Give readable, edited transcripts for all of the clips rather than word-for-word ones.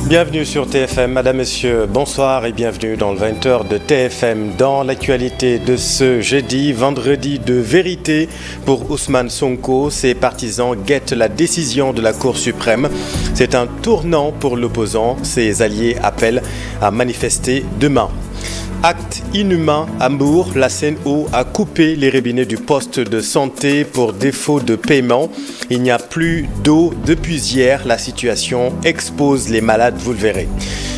Bienvenue sur TFM, Madame, Messieurs, bonsoir et bienvenue dans le 20h de TFM. Dans l'actualité de ce jeudi, vendredi de vérité pour Ousmane Sonko, ses partisans guettent la décision de la Cour suprême. C'est un tournant pour l'opposant, ses alliés appellent à manifester demain. Acte inhumain à Mbour, la Sen'Eau a coupé les robinets du poste de santé pour défaut de paiement. Il n'y a plus d'eau depuis hier. La situation expose les malades, vous le verrez.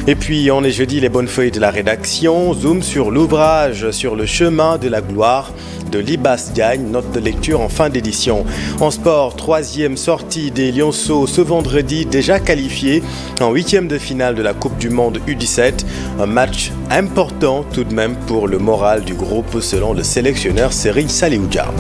Et puis, on est jeudi, les bonnes feuilles de la rédaction. Zoom sur l'ouvrage Sur le chemin de la gloire de Libas Diagne, note de lecture en fin d'édition. En sport, troisième sortie des Lionceaux ce vendredi, déjà qualifiés en huitième de finale de la Coupe du Monde U17. Un match important tout de même pour le moral du groupe selon le sélectionneur Serigne Saliou Dia.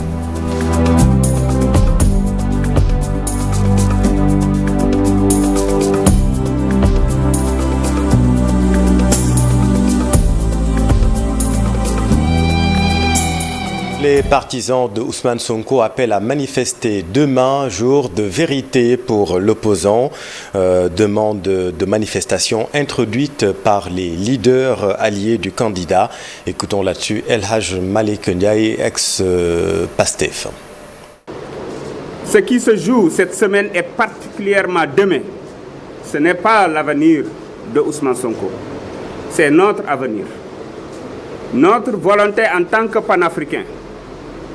Les partisans de Ousmane Sonko appellent à manifester demain, jour de vérité pour l'opposant. Demande de manifestation introduite par les leaders alliés du candidat. Écoutons là-dessus El Hadj Malick Ndiaye, ex-Pastef. Ce qui se joue cette semaine et particulièrement demain, ce n'est pas l'avenir de Ousmane Sonko, c'est notre avenir. Notre volonté en tant que panafricain,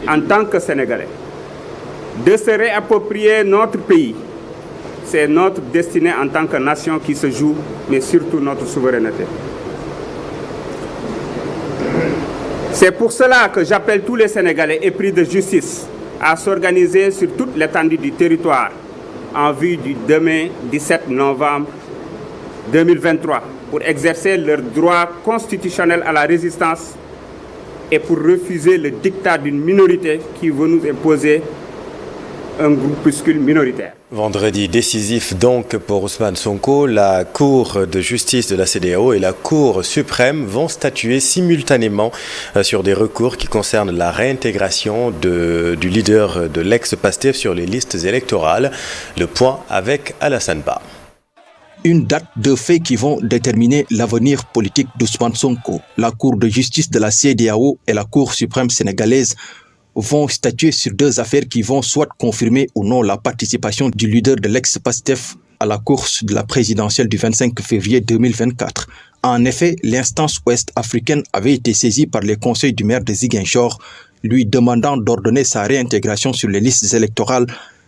en tant que Sénégalais, de se réapproprier notre pays. C'est notre destinée en tant que nation qui se joue, mais surtout notre souveraineté. C'est pour cela que j'appelle tous les Sénégalais épris de justice à s'organiser sur toute l'étendue du territoire en vue du demain 17 novembre 2023 pour exercer leur droit constitutionnel à la résistance et pour refuser le diktat d'une minorité qui veut nous imposer un groupuscule minoritaire. Vendredi décisif donc pour Ousmane Sonko, la Cour de justice de la CEDEAO et la Cour suprême vont statuer simultanément sur des recours qui concernent la réintégration du leader de l'ex-Pastef sur les listes électorales. Le point avec Alassane Ba. Une date de faits qui vont déterminer l'avenir politique d'Ousmane Sonko. La Cour de justice de la CEDEAO et la Cour suprême sénégalaise vont statuer sur deux affaires qui vont soit confirmer ou non la participation du leader de l'ex-Pastef à la course de la présidentielle du 25 février 2024. En effet, l'instance ouest-africaine avait été saisie par les conseils du maire de Ziguinchor, lui demandant d'ordonner sa réintégration sur les listes électorales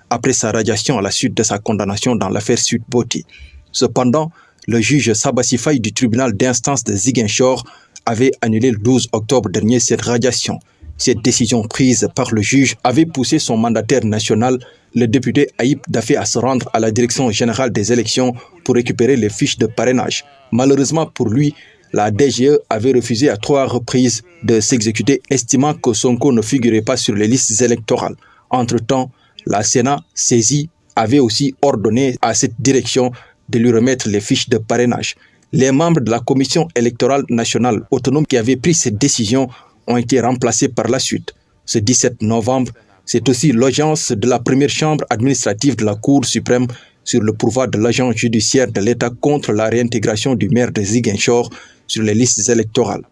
après sa radiation à la suite de sa condamnation dans l'affaire Sweet Beauty. Cependant, le juge Sabassi Faye du tribunal d'instance de Ziguinchor avait annulé le 12 octobre dernier cette radiation. Cette décision prise par le juge avait poussé son mandataire national, le député Aïb Dafé, à se rendre à la direction générale des élections pour récupérer les fiches de parrainage. Malheureusement pour lui, la DGE avait refusé à 3 reprises de s'exécuter, estimant que Sonko ne figurait pas sur les listes électorales. Entre-temps, la Sénat, saisie, avait aussi ordonné à cette direction de lui remettre les fiches de parrainage. Les membres de la Commission électorale nationale autonome qui avaient pris cette décision ont été remplacés par la suite. Ce 17 novembre, c'est aussi l'audience de la première chambre administrative de la Cour suprême sur le pourvoi de l'agent judiciaire de l'État contre la réintégration du maire de Ziguinchor sur les listes électorales.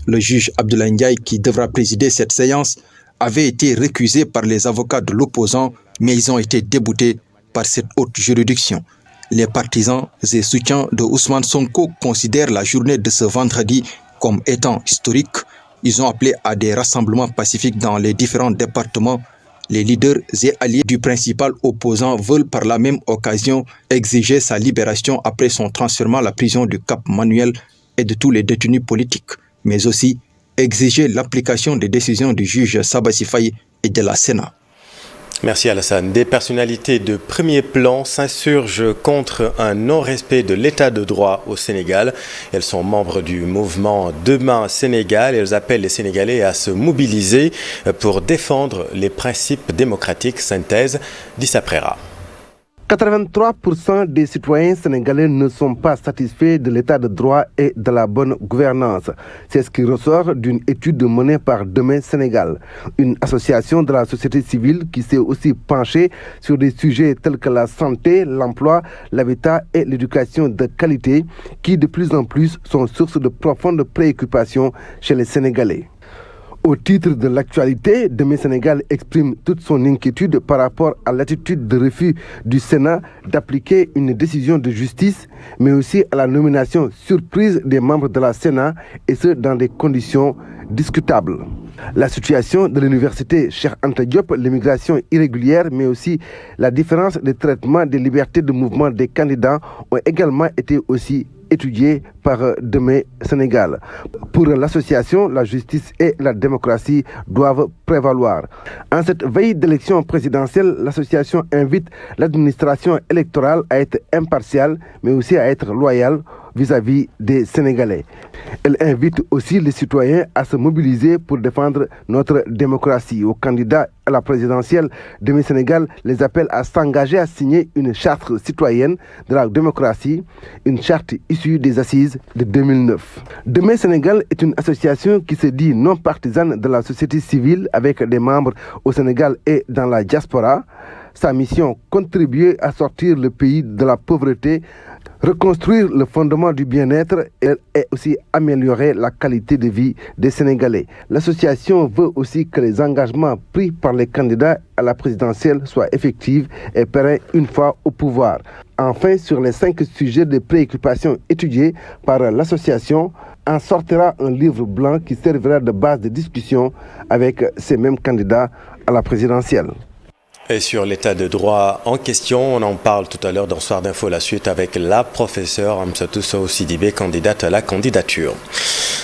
Le juge Abdoulaye Ndiaye, qui devra présider cette séance, avait été récusé par les avocats de l'opposant, mais ils ont été déboutés par cette haute juridiction. Les partisans et soutiens de Ousmane Sonko considèrent la journée de ce vendredi comme étant historique. Ils ont appelé à des rassemblements pacifiques dans les différents départements. Les leaders et alliés du principal opposant veulent par la même occasion exiger sa libération après son transfert à la prison du Cap Manuel et de tous les détenus politiques, mais aussi exiger l'application des décisions du juge Sabassi Faye et de la Sénat. Merci Alassane. Des personnalités de premier plan s'insurgent contre un non-respect de l'état de droit au Sénégal. Elles sont membres du mouvement Demain Sénégal et elles appellent les Sénégalais à se mobiliser pour défendre les principes démocratiques. Synthèse d'Issa Prera. 83% des citoyens sénégalais ne sont pas satisfaits de l'état de droit et de la bonne gouvernance. C'est ce qui ressort d'une étude menée par Demain Sénégal, une association de la société civile qui s'est aussi penchée sur des sujets tels que la santé, l'emploi, l'habitat et l'éducation de qualité qui de plus en plus sont source de profondes préoccupations chez les Sénégalais. Au titre de l'actualité, Demain Sénégal exprime toute son inquiétude par rapport à l'attitude de refus du Sénat d'appliquer une décision de justice, mais aussi à la nomination surprise des membres de la Sénat, et ce dans des conditions discutables. La situation de l'université Cheikh Anta Diop, l'immigration irrégulière, mais aussi la différence de traitement des libertés de mouvement des candidats ont également été aussi étudiés par Demain Sénégal. Pour l'association, la justice et la démocratie doivent prévaloir. En cette veille d'élection présidentielle, l'association invite l'administration électorale à être impartiale, mais aussi à être loyale vis-à-vis des Sénégalais. Elle invite aussi les citoyens à se mobiliser pour défendre notre démocratie. Aux candidats à la présidentielle, Demain Sénégal les appelle à s'engager à signer une charte citoyenne de la démocratie, une charte issue des assises de 2009. Demain Sénégal est une association qui se dit non partisane de la société civile avec des membres au Sénégal et dans la diaspora. Sa mission, contribuer à sortir le pays de la pauvreté, reconstruire le fondement du bien-être et aussi améliorer la qualité de vie des Sénégalais. L'association veut aussi que les engagements pris par les candidats à la présidentielle soient effectifs et pérennes une fois au pouvoir. Enfin, sur les 5 sujets de préoccupation étudiés par l'association, en sortira un livre blanc qui servira de base de discussion avec ces mêmes candidats à la présidentielle. Et sur l'état de droit en question, on en parle tout à l'heure dans Soir d'Info, la suite avec la professeure Amsatou Sow Sidibé, candidate à la candidature.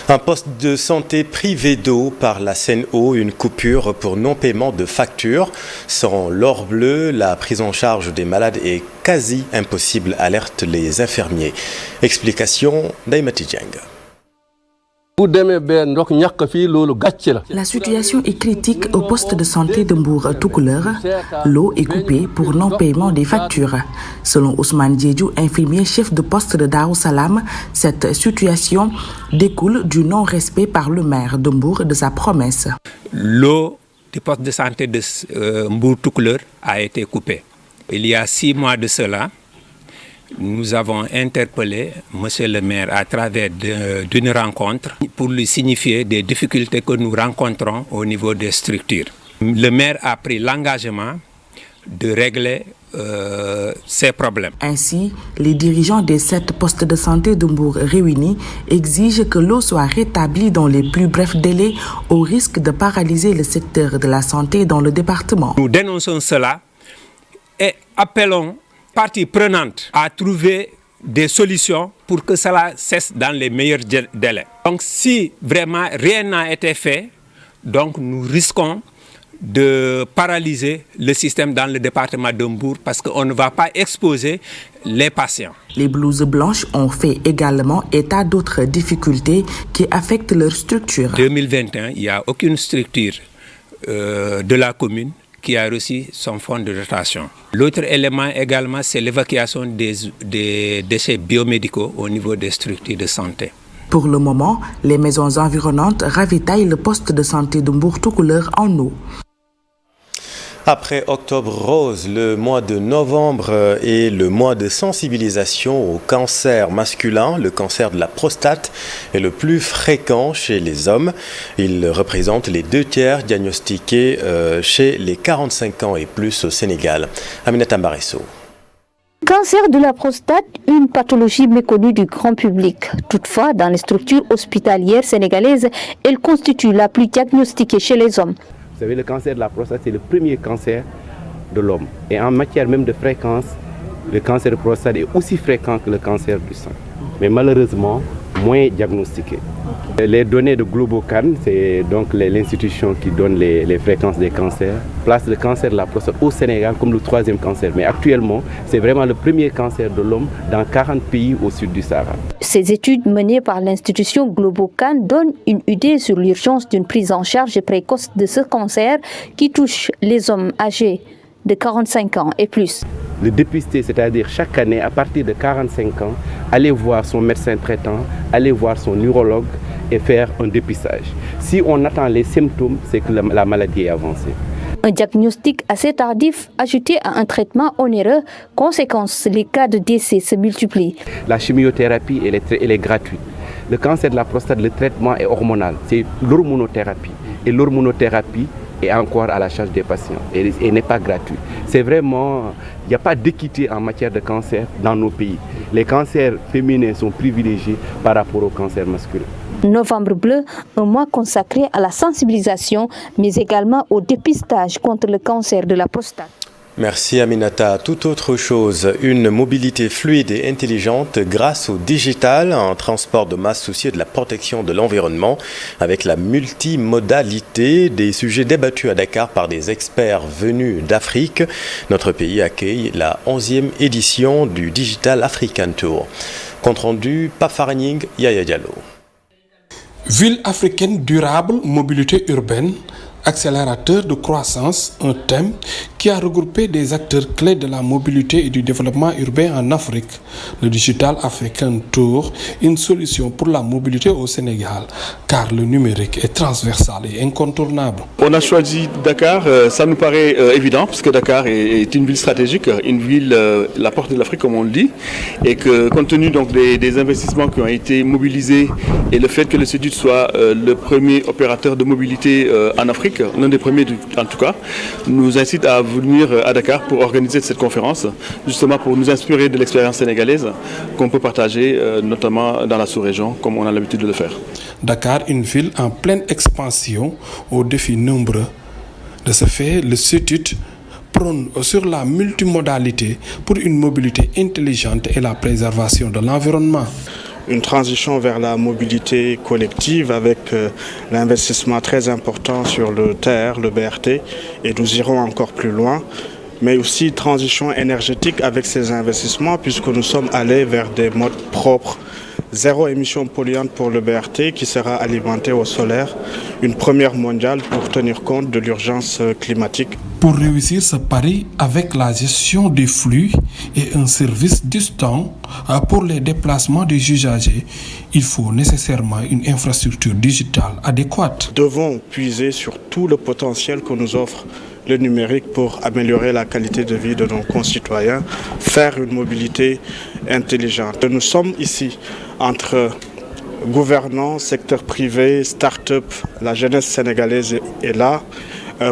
Un poste de santé privé d'eau par la Sen'Eau, une coupure pour non-paiement de factures. Sans l'or bleu, la prise en charge des malades est quasi impossible, alertent les infirmiers. Explication d'Aïmati Dieng. La situation est critique au poste de santé de Mbour-Toucouleur. L'eau est coupée pour non-paiement des factures. Selon Ousmane Diédhiou, infirmier chef de poste de Darou Salam, cette situation découle du non-respect par le maire de Mbour de sa promesse. L'eau du poste de santé de Mbour-Toucouleur a été coupée. Il y a 6 mois de cela, nous avons interpellé M. le maire à travers d'une rencontre pour lui signifier des difficultés que nous rencontrons au niveau des structures. Le maire a pris l'engagement de régler ces problèmes. Ainsi, les dirigeants des 7 postes de santé de Mbour réunis exigent que l'eau soit rétablie dans les plus brefs délais au risque de paralyser le secteur de la santé dans le département. Nous dénonçons cela et appelons parties prenantes à trouver des solutions pour que cela cesse dans les meilleurs délais. Donc si vraiment rien n'a été fait, donc nous risquons de paralyser le système dans le département de Mbour parce qu'on ne va pas exposer les patients. Les blouses blanches ont fait également état d'autres difficultés qui affectent leur structure. En 2021, il n'y a aucune structure de la commune qui a reçu son fonds de dotation. L'autre élément également, c'est l'évacuation des déchets biomédicaux au niveau des structures de santé. Pour le moment, les maisons environnantes ravitaillent le poste de santé de Mbour-Toucouleur en eau. Après Octobre Rose, le mois de novembre est le mois de sensibilisation au cancer masculin. Le cancer de la prostate est le plus fréquent chez les hommes. Il représente les 2/3 diagnostiqués chez les 45 ans et plus au Sénégal. Aminata Mbaresso. Cancer de la prostate, une pathologie méconnue du grand public. Toutefois, dans les structures hospitalières sénégalaises, elle constitue la plus diagnostiquée chez les hommes. Vous savez, le cancer de la prostate, c'est le premier cancer de l'homme. Et en matière même de fréquence, le cancer de prostate est aussi fréquent que le cancer du sein. Mais malheureusement, moins diagnostiqué. Les données de Globocan, c'est donc l'institution qui donne les fréquences des cancers, place le cancer de la prostate au Sénégal comme le 3e cancer. Mais actuellement, c'est vraiment le premier cancer de l'homme dans 40 pays au sud du Sahara. Ces études menées par l'institution Globocan donnent une idée sur l'urgence d'une prise en charge précoce de ce cancer qui touche les hommes âgés de 45 ans et plus. le dépister, c'est-à-dire chaque année, à partir de 45 ans, aller voir son médecin traitant, aller voir son neurologue et faire un dépistage. Si on attend les symptômes, c'est que la maladie est avancée. Un diagnostic assez tardif ajouté à un traitement onéreux, conséquence, les cas de décès se multiplient. La chimiothérapie, elle est gratuite. Le cancer de la prostate, le traitement est hormonal, c'est l'hormonothérapie. Et l'hormonothérapie est encore à la charge des patients et n'est pas gratuite. C'est vraiment, il n'y a pas d'équité en matière de cancer dans nos pays. Les cancers féminins sont privilégiés par rapport aux cancers masculins. Novembre bleu, un mois consacré à la sensibilisation, mais également au dépistage contre le cancer de la prostate. Merci Aminata. Tout autre chose, une mobilité fluide et intelligente grâce au digital, un transport de masse soucieux de la protection de l'environnement avec la multimodalité, des sujets débattus à Dakar par des experts venus d'Afrique. Notre pays accueille la 11e édition du Digital African Tour. Compte rendu, Pafarning, Yaya Diallo. Ville africaine durable, mobilité urbaine, accélérateur de croissance, un thème qui a regroupé des acteurs clés de la mobilité et du développement urbain en Afrique. Le Digital African Tour, une solution pour la mobilité au Sénégal, car le numérique est transversal et incontournable. On a choisi Dakar, ça nous paraît évident, parce que Dakar est une ville stratégique, une ville, la porte de l'Afrique comme on le dit, et que compte tenu donc des investissements qui ont été mobilisés et le fait que le CEDUD soit le premier opérateur de mobilité en Afrique, l'un des premiers en tout cas, nous incite à venir à Dakar pour organiser cette conférence, justement pour nous inspirer de l'expérience sénégalaise qu'on peut partager notamment dans la sous-région comme on a l'habitude de le faire. Dakar, une ville en pleine expansion aux défis nombreux. De ce fait, le CETUD prône sur la multimodalité pour une mobilité intelligente et la préservation de l'environnement. Une transition vers la mobilité collective avec l'investissement très important sur le TER, le BRT, et nous irons encore plus loin. Mais aussi transition énergétique avec ces investissements puisque nous sommes allés vers des modes propres. Zéro émission polluante pour le BRT qui sera alimenté au solaire, une première mondiale pour tenir compte de l'urgence climatique. Pour réussir ce pari avec la gestion des flux et un service distant pour les déplacements des usagers, il faut nécessairement une infrastructure digitale adéquate. Nous devons puiser sur tout le potentiel que nous offre le numérique pour améliorer la qualité de vie de nos concitoyens, faire une mobilité intelligente. Nous sommes ici entre gouvernants, secteur privé, start-up, la jeunesse sénégalaise est là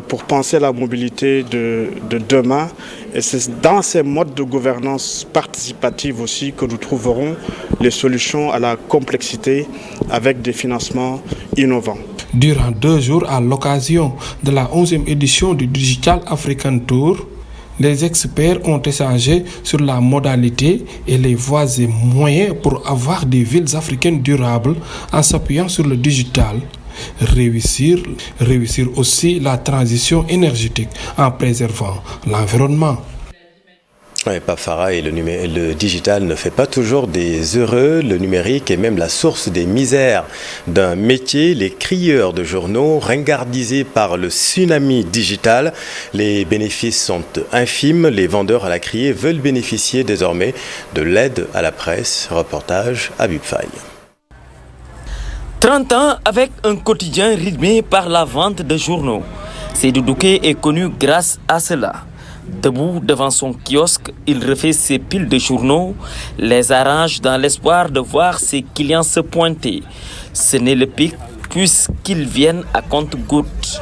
pour penser la mobilité de demain. Et c'est dans ces modes de gouvernance participative aussi que nous trouverons les solutions à la complexité avec des financements innovants. Durant 2 jours, à l'occasion de la 11e édition du Digital African Tour, les experts ont échangé sur la modalité et les voies et moyens pour avoir des villes africaines durables en s'appuyant sur le digital. Réussir aussi la transition énergétique en préservant l'environnement. Ouais, Pafara, et le digital ne fait pas toujours des heureux. Le numérique est même la source des misères d'un métier. Les crieurs de journaux, ringardisés par le tsunami digital. Les bénéfices sont infimes. Les vendeurs à la criée veulent bénéficier désormais de l'aide à la presse. Reportage Habib Faye. 30 ans avec un quotidien rythmé par la vente de journaux. Seydou Douké est connu grâce à cela. Debout devant son kiosque, il refait ses piles de journaux, les arrange dans l'espoir de voir ses clients se pointer. Ce n'est le pic puisqu'ils viennent à compte-gouttes.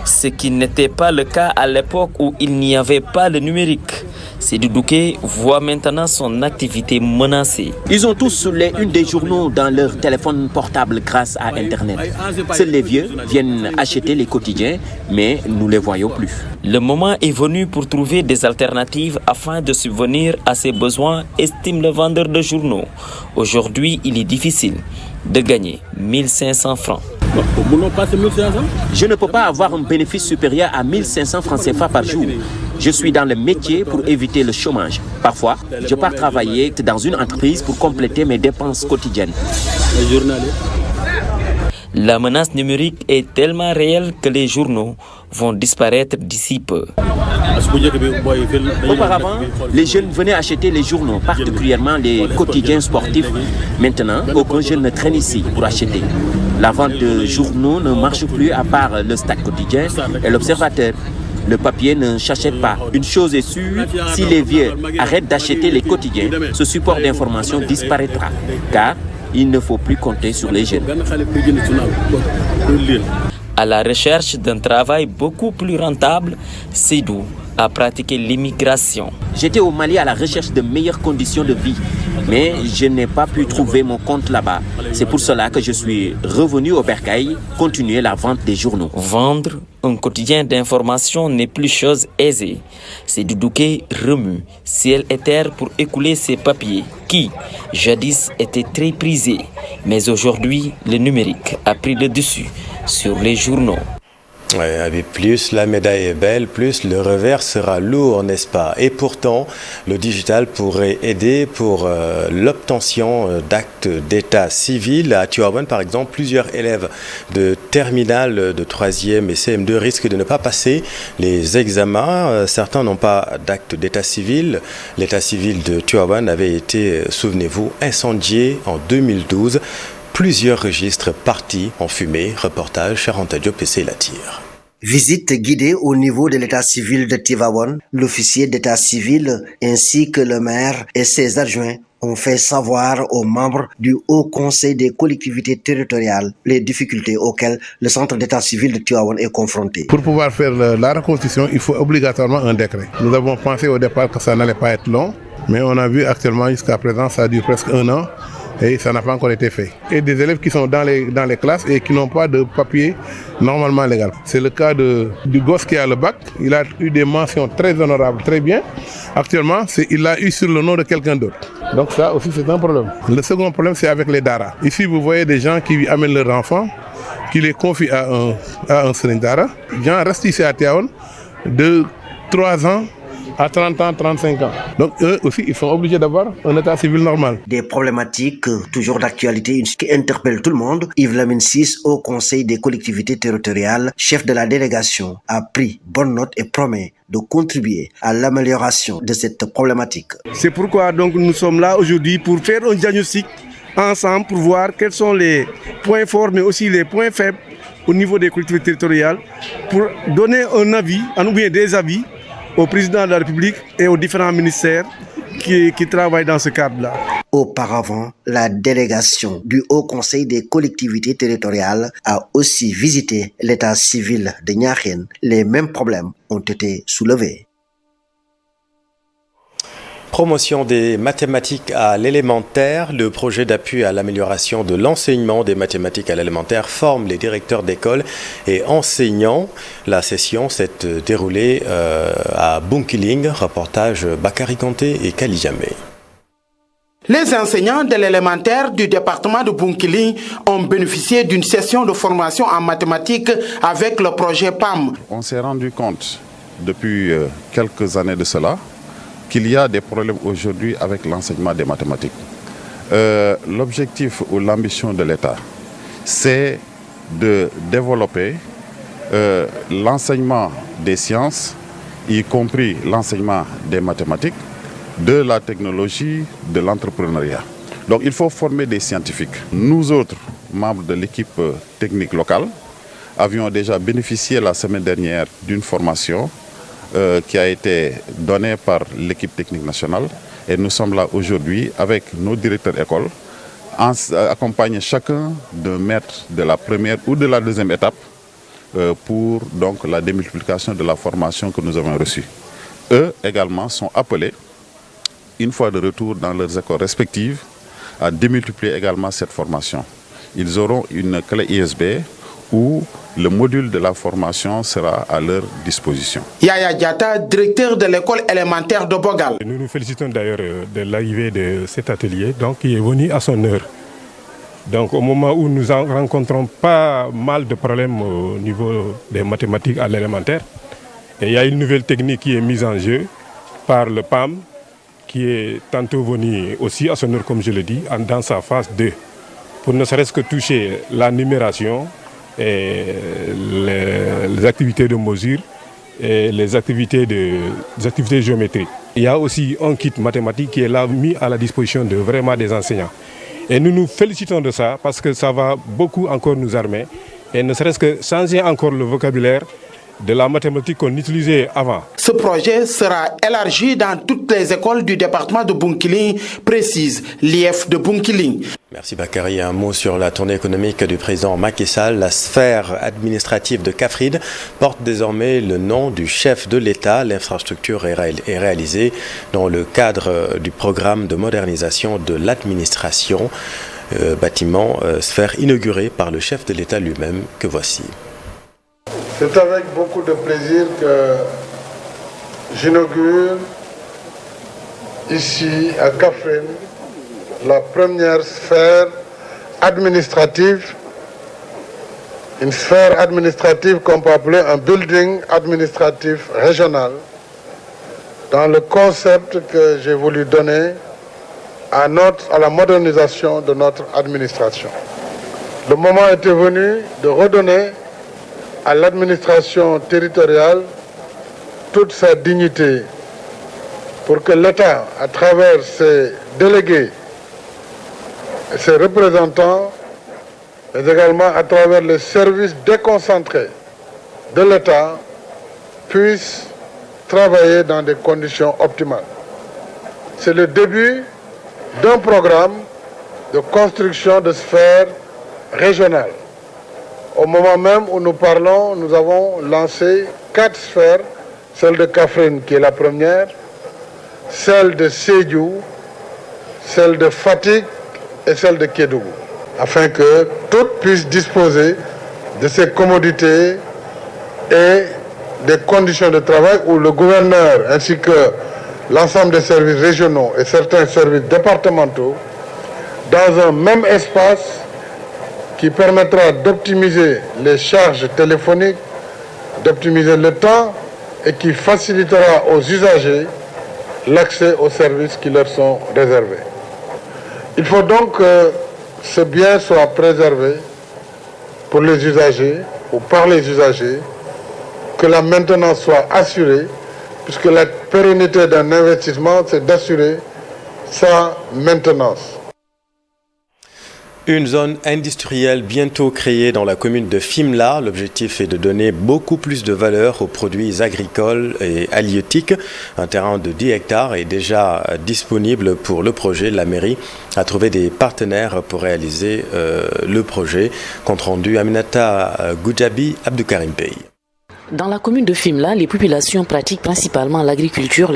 Ce qui n'était pas le cas à l'époque où il n'y avait pas le numérique. Seydou Douké voit maintenant son activité menacée. Ils ont tous les unes des journaux dans leur téléphone portable grâce à Internet. Seuls les vieux viennent acheter les quotidiens, mais nous ne les voyons plus. Le moment est venu pour trouver des alternatives afin de subvenir à ses besoins, estime le vendeur de journaux. Aujourd'hui, il est difficile de gagner 1500 francs. Je ne peux pas avoir un bénéfice supérieur à 1500 francs CFA par jour. Je suis dans le métier pour éviter le chômage. Parfois, je pars travailler dans une entreprise pour compléter mes dépenses quotidiennes. La menace numérique est tellement réelle que les journaux vont disparaître d'ici peu. Auparavant, les jeunes venaient acheter les journaux, particulièrement les quotidiens sportifs. Maintenant, aucun jeune ne traîne ici pour acheter. La vente de journaux ne marche plus à part le Stade quotidien et l'Observateur. Le papier ne s'achète pas. Une chose est sûre, si les vieux arrêtent d'acheter les quotidiens, ce support d'information disparaîtra. Car il ne faut plus compter sur les jeunes. À la recherche d'un travail beaucoup plus rentable, Seydou a pratiqué l'immigration. J'étais au Mali à la recherche de meilleures conditions de vie, mais je n'ai pas pu trouver mon compte là-bas. C'est pour cela que je suis revenu au Bercail, continuer la vente des journaux. Vendre un quotidien d'information n'est plus chose aisée. Seydou Douké remue ciel et terre pour écouler ses papiers qui, jadis, étaient très prisés. Mais aujourd'hui, le numérique a pris le dessus sur les journaux. Ouais, avec plus la médaille est belle, plus le revers sera lourd, n'est-ce pas? Et pourtant, le digital pourrait aider pour l'obtention d'actes d'état civil. À Tivaouane, par exemple, plusieurs élèves de terminale de 3e et CM2 risquent de ne pas passer les examens. Certains n'ont pas d'acte d'état civil. L'état civil de Tivaouane avait été, souvenez-vous, incendié en 2012. Plusieurs registres partis en fumée. Reportage Charanta Diop et Latir. Visite guidée au niveau de l'état civil de Tivaouane, l'officier d'état civil ainsi que le maire et ses adjoints ont fait savoir aux membres du Haut Conseil des collectivités territoriales les difficultés auxquelles le centre d'état civil de Tivaouane est confronté. Pour pouvoir faire la reconstitution, il faut obligatoirement un décret. Nous avons pensé au départ que ça n'allait pas être long, mais on a vu actuellement jusqu'à présent ça dure presque 1 an. Et ça n'a pas encore été fait. Et des élèves qui sont dans les classes et qui n'ont pas de papier normalement légal. C'est le cas du gosse qui a le bac. Il a eu des mentions très honorables, très bien. Actuellement, il l'a eu sur le nom de quelqu'un d'autre. Donc ça aussi, c'est un problème. Le second problème, c'est avec les daras. Ici, vous voyez des gens qui amènent leurs enfants, qui les confient à un sëriñ dara. Les gens restent ici à Tivaouane de 3 ans à 30 ans, 35 ans. Donc eux aussi, ils sont obligés d'avoir un état civil normal. Des problématiques toujours d'actualité qui interpellent tout le monde. Yves Lamine Ciss, au Conseil des collectivités territoriales, chef de la délégation, a pris bonne note et promet de contribuer à l'amélioration de cette problématique. C'est pourquoi donc nous sommes là aujourd'hui pour faire un diagnostic ensemble pour voir quels sont les points forts mais aussi les points faibles au niveau des collectivités territoriales pour donner un avis, ou bien des avis au président de la République et aux différents ministères qui travaillent dans ce cadre-là. Auparavant, la délégation du Haut Conseil des collectivités territoriales a aussi visité l'état civil de Niakhène. Les mêmes problèmes ont été soulevés. Promotion des mathématiques à l'élémentaire. Le projet d'appui à l'amélioration de l'enseignement des mathématiques à l'élémentaire forme les directeurs d'école et enseignants. La session s'est déroulée à Bunkiling. Reportage Bakary Kanté et Kali Jamé. Les enseignants de l'élémentaire du département de Bunkiling ont bénéficié d'une session de formation en mathématiques avec le projet PAM. On s'est rendu compte depuis quelques années de cela qu'il y a des problèmes aujourd'hui avec l'enseignement des mathématiques. L'objectif ou l'ambition de l'État, c'est de développer l'enseignement des sciences, y compris l'enseignement des mathématiques, de la technologie, de l'entrepreneuriat. Donc il faut former des scientifiques. Nous autres, membres de l'équipe technique locale, avions déjà bénéficié la semaine dernière d'une formation qui a été donnée par l'équipe technique nationale. Et nous sommes là aujourd'hui avec nos directeurs d'école, accompagner chacun d'un maître de la première ou de la deuxième étape pour donc la démultiplication de la formation que nous avons reçue. Eux également sont appelés, une fois de retour dans leurs écoles respectives, à démultiplier également cette formation. Ils auront une clé ISB où le module de la formation sera à leur disposition. Yaya Diata, directeur de l'école élémentaire de Bogal. Nous nous félicitons d'ailleurs de l'arrivée de cet atelier, donc, qui est venu à son heure. Donc au moment où nous rencontrons pas mal de problèmes au niveau des mathématiques à l'élémentaire, et il y a une nouvelle technique qui est mise en jeu par le PAM, qui est tantôt venu aussi à son heure, comme je le dis, dans sa phase 2. pour ne serait-ce que toucher la numération, et les activités de mesure et les activités géométriques. Il y a aussi un kit mathématique qui est là mis à la disposition de vraiment des enseignants. Et nous nous félicitons de ça parce que ça va beaucoup encore nous armer et ne serait-ce que changer encore le vocabulaire de la mathématique qu'on utilisait avant. Ce projet sera élargi dans toutes les écoles du département de Bounkiling, précise l'IF de Bounkiling. Merci Bakary. Un mot sur la tournée économique du président Macky Sall. La sphère administrative de Kaffrine porte désormais le nom du chef de l'État. L'infrastructure est réalisée dans le cadre du programme de modernisation de l'administration. Bâtiment sphère inauguré par le chef de l'État lui-même que voici. C'est avec beaucoup de plaisir que j'inaugure ici à Kaffrine la première sphère administrative, une sphère administrative qu'on peut appeler un building administratif régional, dans le concept que j'ai voulu donner à la modernisation de notre administration. Le moment était venu de redonner à l'administration territoriale toute sa dignité pour que l'État, à travers ses délégués, ses représentants, mais également à travers les services déconcentrés de l'État, puisse travailler dans des conditions optimales. C'est le début d'un programme de construction de sphères régionales. Au moment même où nous parlons, nous avons lancé 4 sphères, celle de Kaffrine qui est la première, celle de Sédhiou, celle de Fatick et celle de Kédougou, afin que toutes puissent disposer de ces commodités et des conditions de travail où le gouverneur ainsi que l'ensemble des services régionaux et certains services départementaux, dans un même espace, qui permettra d'optimiser les charges téléphoniques, d'optimiser le temps et qui facilitera aux usagers l'accès aux services qui leur sont réservés. Il faut donc que ce bien soit préservé pour les usagers ou par les usagers, que la maintenance soit assurée, puisque la pérennité d'un investissement, c'est d'assurer sa maintenance. Une zone industrielle bientôt créée dans la commune de Fimela. L'objectif est de donner beaucoup plus de valeur aux produits agricoles et halieutiques. Un terrain de 10 hectares est déjà disponible pour le projet. La mairie a trouvé des partenaires pour réaliser le projet. Compte rendu Aminata Goudjabi, Abdoukarim Bey. Dans la commune de Fimela, les populations pratiquent principalement l'agriculture,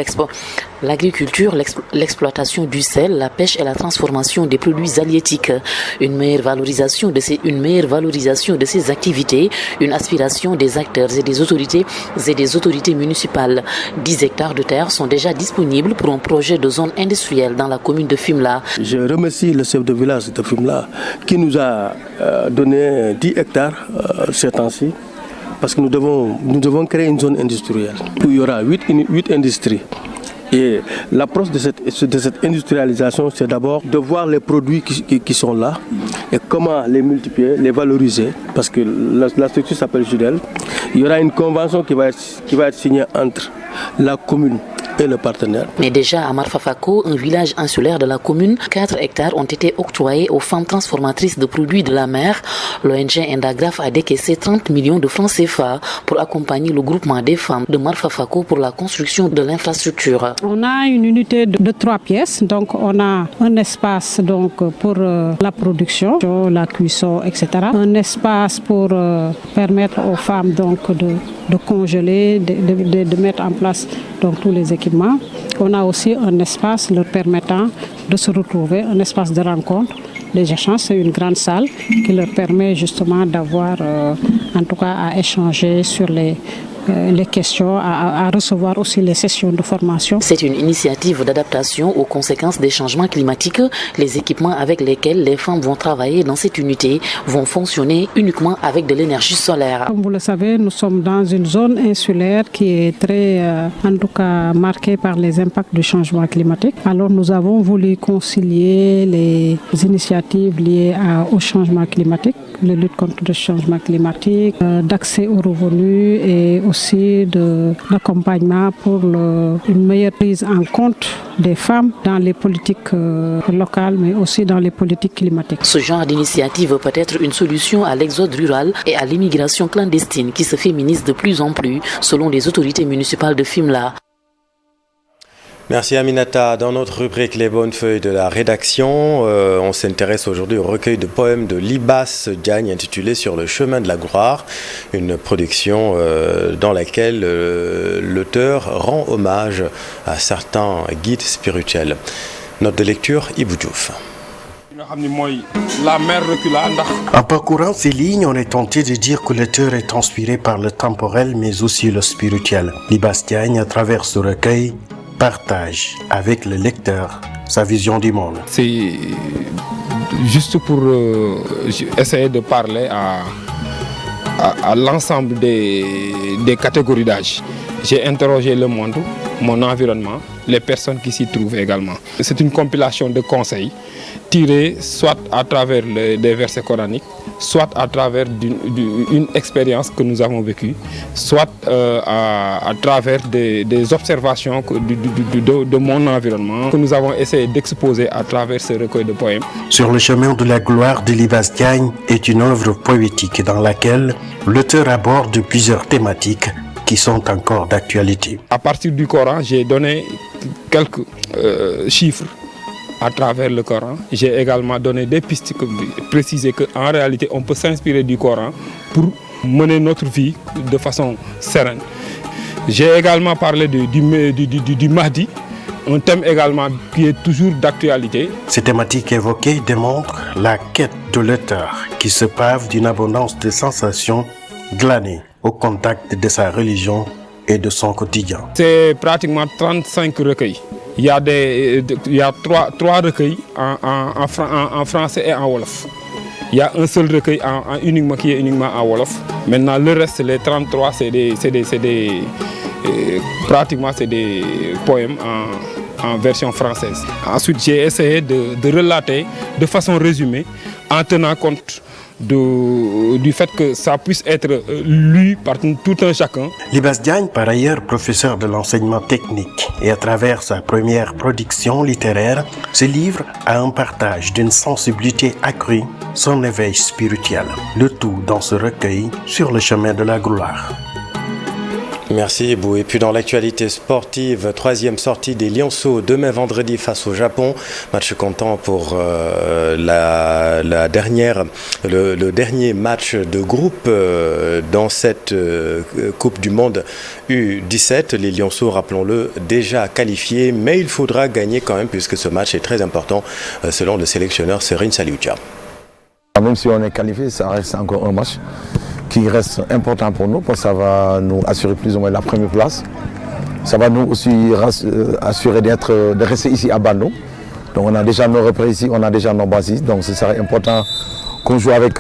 l'exploitation du sel, la pêche et la transformation des produits halieutiques. Une meilleure valorisation de ces activités, une aspiration des acteurs et des autorités municipales. 10 hectares de terre sont déjà disponibles pour un projet de zone industrielle dans la commune de Fimela. Je remercie le chef de village de Fimela qui nous a donné 10 hectares ces temps-ci. Parce que nous devons créer une zone industrielle où il y aura 8 industries. Et l'approche de cette industrialisation, c'est d'abord de voir les produits qui sont là et comment les multiplier, les valoriser. Parce que la structure s'appelle Judel. Il y aura une convention qui va être signée entre la commune et le partenaire. Mais déjà à Marfafako, un village insulaire de la commune, 4 hectares ont été octroyés aux femmes transformatrices de produits de la mer. L'ONG Indagraf a décaissé 30 millions de francs CFA pour accompagner le groupement des femmes de Marfafako pour la construction de l'infrastructure. On a une unité de 3 pièces, donc on a un espace pour la production, la cuisson, etc. Un espace pour permettre aux femmes de congeler, de mettre en place tous les équipements. On a aussi un espace leur permettant de se retrouver, un espace de rencontre. Les échanges, c'est une grande salle qui leur permet justement d'avoir, en tout cas, à échanger sur les les questions, à recevoir aussi les sessions de formation. C'est une initiative d'adaptation aux conséquences des changements climatiques. Les équipements avec lesquels les femmes vont travailler dans cette unité vont fonctionner uniquement avec de l'énergie solaire. Comme vous le savez, nous sommes dans une zone insulaire qui est très, en tout cas, marquée par les impacts du changement climatique. Alors nous avons voulu concilier les initiatives liées au changement climatique, la lutte contre le changement climatique, d'accès aux revenus et aussi d'accompagnement pour une meilleure prise en compte des femmes dans les politiques locales, mais aussi dans les politiques climatiques. Ce genre d'initiative peut être une solution à l'exode rural et à l'immigration clandestine qui se féminise de plus en plus, selon les autorités municipales de Fimela. Merci Aminata. Dans notre rubrique Les bonnes feuilles de la rédaction, on s'intéresse aujourd'hui au recueil de poèmes de Libas Diagne intitulé Sur le chemin de la gloire, une production dans laquelle l'auteur rend hommage à certains guides spirituels. Note de lecture, Ibou Diouf. En parcourant ces lignes, on est tenté de dire que l'auteur est inspiré par le temporel mais aussi le spirituel. Libas Diagne, à travers ce recueil, partage avec le lecteur sa vision du monde. C'est juste pour essayer de parler à l'ensemble des catégories d'âge. J'ai interrogé le monde, mon environnement, les personnes qui s'y trouvent également. C'est une compilation de conseils tirés soit à travers des versets coraniques, soit à travers une expérience que nous avons vécue, soit à travers des observations de mon environnement que nous avons essayé d'exposer à travers ce recueil de poèmes. Sur le chemin de la gloire de Libas Diagne est une œuvre poétique dans laquelle l'auteur aborde plusieurs thématiques qui sont encore d'actualité. À partir du Coran, j'ai donné quelques chiffres à travers le Coran. J'ai également donné des pistes pour préciser qu'en réalité, on peut s'inspirer du Coran pour mener notre vie de façon sereine. J'ai également parlé du Mahdi, un thème également qui est toujours d'actualité. Ces thématiques évoquées démontrent la quête de l'auteur qui se pave d'une abondance de sensations glanées au contact de sa religion et de son quotidien. C'est pratiquement 35 recueils. Il y a trois recueils en français et en wolof. Il y a un seul recueil qui est uniquement en wolof. Maintenant, le reste, les 33, pratiquement c'est des poèmes en version française. Ensuite, j'ai essayé de relater de façon résumée en tenant compte du fait que ça puisse être lu par tout un chacun. Libas Diagne, par ailleurs professeur de l'enseignement technique, et à travers sa première production littéraire, se livre à un partage d'une sensibilité accrue, son éveil spirituel. Le tout dans ce recueil Sur le chemin de la gloire. Merci Ebou. Et puis dans l'actualité sportive, troisième sortie des Lionceaux demain vendredi face au Japon. Match comptant pour le dernier match de groupe dans cette Coupe du Monde U17. Les Lionceaux, rappelons-le, déjà qualifiés, mais il faudra gagner quand même puisque ce match est très important selon le sélectionneur Serine Salioutia. Même si on est qualifié, ça reste encore un match qui reste important pour nous, parce que ça va nous assurer plus ou moins la première place. Ça va nous aussi assurer de rester ici à Bandung. Donc on a déjà nos repères ici, on a déjà nos bases ici. Donc ce serait important qu'on joue avec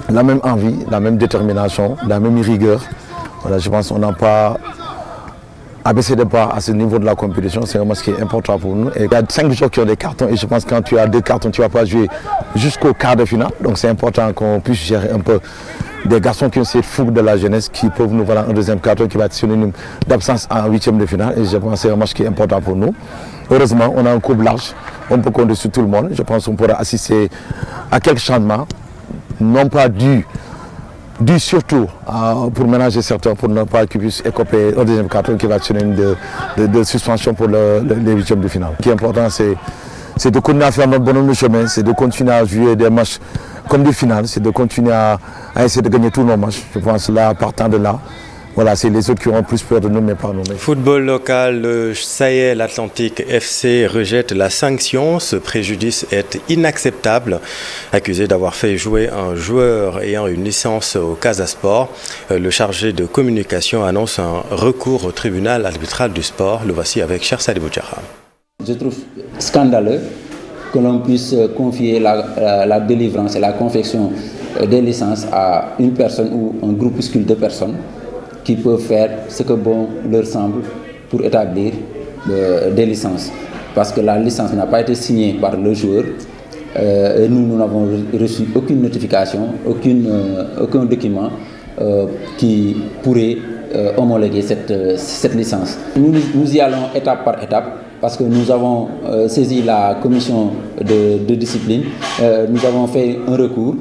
la même envie, la même détermination, la même rigueur. Voilà, je pense qu'on n'a pas abaissé de pas à ce niveau de la compétition. C'est un match qui est important pour nous. Et il y a 5 joueurs qui ont des cartons et je pense que quand tu as 2 cartons, tu ne vas pas jouer jusqu'au quart de finale. Donc c'est important qu'on puisse gérer un peu des garçons qui ont cette fougue de la jeunesse qui peuvent nous voir un deuxième carton qui va être synonyme d'absence en 8e de finale. Et je pense que c'est un match qui est important pour nous. Heureusement, on a un couple large, on peut compter sur tout le monde. Je pense qu'on pourra assister à quelques changements, non pas dû surtout pour ménager certains, pour ne pas qu'ils puissent écoper un deuxième carton qui va être synonyme de suspension pour les 8e de finale. Ce qui est important, c'est de continuer à faire notre bonhomme de chemin, c'est de continuer à jouer des matchs comme des finales, c'est de continuer à essayer de gagner tous nos matchs. Je pense là, partant de là, Voilà, c'est les autres qui auront plus peur de nous, mais pas nous. Football local, le Sahel Atlantique FC rejette la sanction. Ce préjudice est inacceptable. Accusé d'avoir fait jouer un joueur ayant une licence au Casa Sport, le chargé de communication annonce un recours au tribunal arbitral du sport. Le voici avec Cheikh Sadibou Diarra. Je trouve scandaleux que l'on puisse confier la délivrance et la confection des licences à une personne ou un groupuscule de personnes qui peuvent faire ce que bon leur semble pour établir des licences. Parce que la licence n'a pas été signée par le joueur et nous n'avons reçu aucune notification, aucun document qui pourrait homologuer cette licence. Nous y allons étape par étape parce que nous avons saisi la commission de discipline, nous avons fait un recours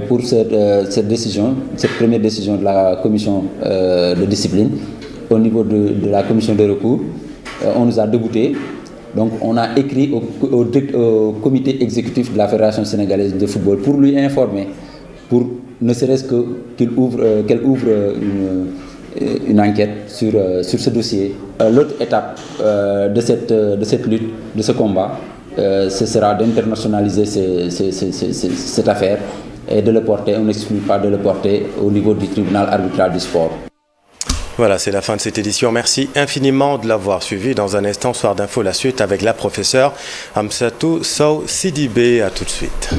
pour cette décision, cette première décision de la commission de discipline. Au niveau de la commission de recours, on nous a déboutés. Donc on a écrit au comité exécutif de la Fédération sénégalaise de football pour lui informer, pour ne serait-ce qu'elle ouvre une enquête sur ce dossier. L'autre étape de cette lutte, de ce combat, ce sera d'internationaliser cette affaire et de le porter, on n'exclut pas de le porter au niveau du tribunal arbitral du sport. Voilà, c'est la fin de cette édition. Merci infiniment de l'avoir suivi. Dans un instant, Soir d'info, la suite avec la professeure Amsatou Sow Sidibé. À tout de suite.